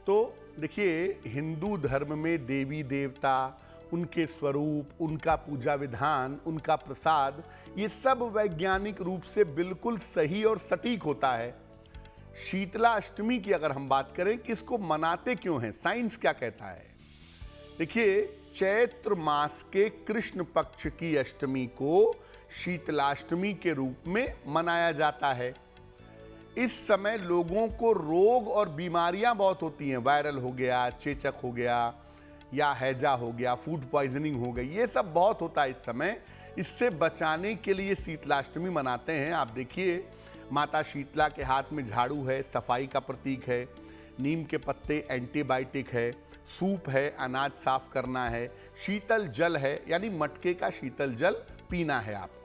तो देखिए, हिंदू धर्म में देवी देवता, उनके स्वरूप, उनका पूजा विधान, उनका प्रसाद, ये सब वैज्ञानिक रूप से बिल्कुल सही और सटीक होता है। शीतला अष्टमी की अगर हम बात करें कि इसको मनाते क्यों हैं, साइंस क्या कहता है। देखिए, चैत्र मास के कृष्ण पक्ष की अष्टमी को शीतलाष्टमी के रूप में मनाया जाता है। इस समय लोगों को रोग और बीमारियां बहुत होती हैं। वायरल हो गया, चेचक हो गया, या हैजा हो गया, फूड पॉइजनिंग हो गई, ये सब बहुत होता है इस समय। इससे बचाने के लिए शीतलाष्टमी मनाते हैं। आप देखिए, माता शीतला के हाथ में झाड़ू है, सफाई का प्रतीक है। नीम के पत्ते एंटीबायोटिक है। सूप है, अनाज साफ करना है। शीतल जल है, यानी मटके का शीतल जल पीना है आपको।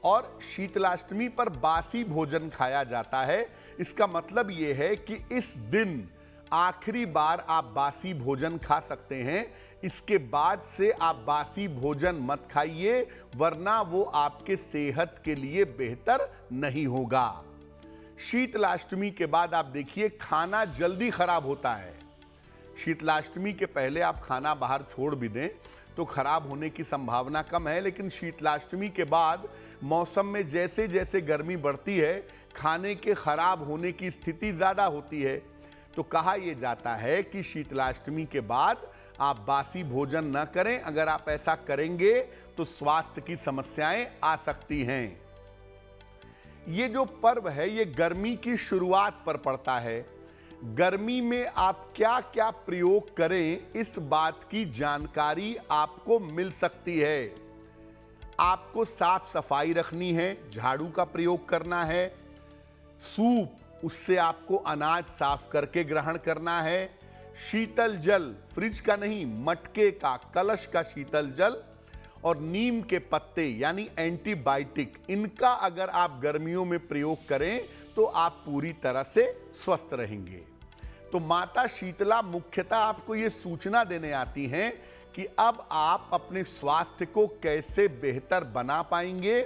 और शीतलाष्टमी पर बासी भोजन खाया जाता है। इसका मतलब यह है कि इस दिन आखिरी बार आप बासी भोजन खा सकते हैं। इसके बाद से आप बासी भोजन मत खाइए, वरना वो आपके सेहत के लिए बेहतर नहीं होगा। शीतलाष्टमी के बाद आप देखिए, खाना जल्दी खराब होता है। शीतलाष्टमी के पहले आप खाना बाहर छोड़ भी दें तो खराब होने की संभावना कम है, लेकिन शीतलाष्टमी के बाद मौसम में जैसे जैसे गर्मी बढ़ती है, खाने के खराब होने की स्थिति ज़्यादा होती है। तो कहा यह जाता है कि शीतलाष्टमी के बाद आप बासी भोजन न करें। अगर आप ऐसा करेंगे तो स्वास्थ्य की समस्याएं आ सकती हैं। ये जो पर्व है, ये गर्मी की शुरुआत पर पड़ता है। गर्मी में आप क्या क्या प्रयोग करें, इस बात की जानकारी आपको मिल सकती है। आपको साफ सफाई रखनी है, झाड़ू का प्रयोग करना है। सूप, उससे आपको अनाज साफ करके ग्रहण करना है। शीतल जल, फ्रिज का नहीं, मटके का, कलश का शीतल जल। और नीम के पत्ते यानी एंटीबायोटिक, इनका अगर आप गर्मियों में प्रयोग करें तो आप पूरी तरह से स्वस्थ रहेंगे। तो माता शीतला मुख्यतः आपको ये सूचना देने आती हैं कि अब आप अपने स्वास्थ्य को कैसे बेहतर बना पाएंगे,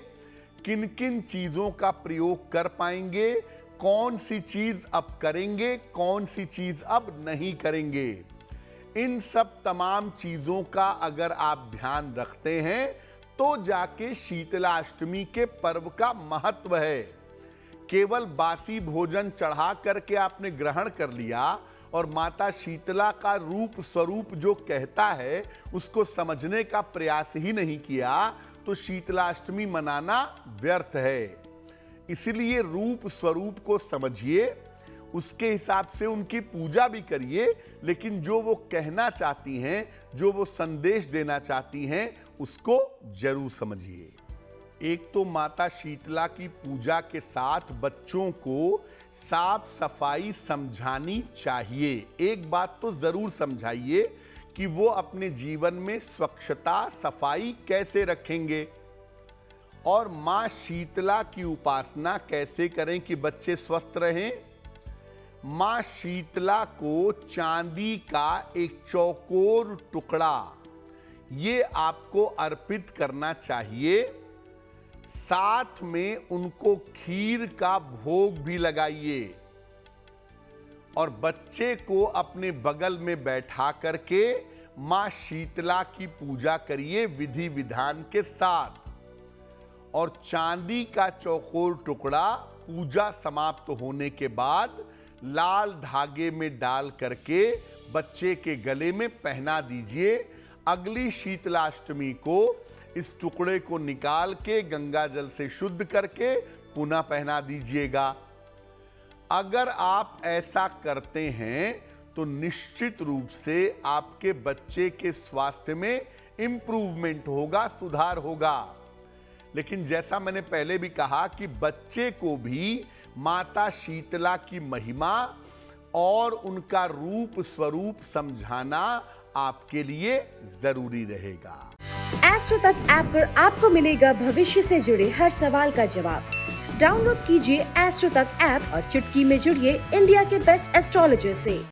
किन किन चीज़ों का प्रयोग कर पाएंगे, कौन सी चीज़ अब करेंगे, कौन सी चीज़ अब नहीं करेंगे। इन सब तमाम चीज़ों का अगर आप ध्यान रखते हैं तो जाके शीतलाष्टमी के पर्व का महत्व है। केवल बासी भोजन चढ़ा करके आपने ग्रहण कर लिया और माता शीतला का रूप स्वरूप जो कहता है उसको समझने का प्रयास ही नहीं किया, तो शीतलाष्टमी मनाना व्यर्थ है। इसलिए रूप स्वरूप को समझिए, उसके हिसाब से उनकी पूजा भी करिए, लेकिन जो वो कहना चाहती हैं, जो वो संदेश देना चाहती हैं, उसको जरूर समझिए। एक तो माता शीतला की पूजा के साथ बच्चों को साफ सफाई समझानी चाहिए। एक बात तो जरूर समझाइए कि वो अपने जीवन में स्वच्छता सफाई कैसे रखेंगे और मां शीतला की उपासना कैसे करें कि बच्चे स्वस्थ रहें। मां शीतला को चांदी का एक चौकोर टुकड़ा ये आपको अर्पित करना चाहिए। साथ में उनको खीर का भोग भी लगाइए और बच्चे को अपने बगल में बैठा करके मां शीतला की पूजा करिए विधि विधान के साथ। और चांदी का चौकोर टुकड़ा पूजा समाप्त होने के बाद लाल धागे में डाल करके बच्चे के गले में पहना दीजिए। अगली शीतलाष्टमी को इस टुकड़े को निकाल के गंगा जल से शुद्ध करके पुनः पहना दीजिएगा। अगर आप ऐसा करते हैं तो निश्चित रूप से आपके बच्चे के स्वास्थ्य में इंप्रूवमेंट होगा, सुधार होगा। लेकिन जैसा मैंने पहले भी कहा कि बच्चे को भी माता शीतला की महिमा और उनका रूप स्वरूप समझाना आपके लिए जरूरी रहेगा। एस्ट्रो तक ऐप पर आपको मिलेगा भविष्य से जुड़े हर सवाल का जवाब। डाउनलोड कीजिए एस्ट्रो तक ऐप और चुटकी में जुड़िए इंडिया के बेस्ट एस्ट्रोलॉजर से।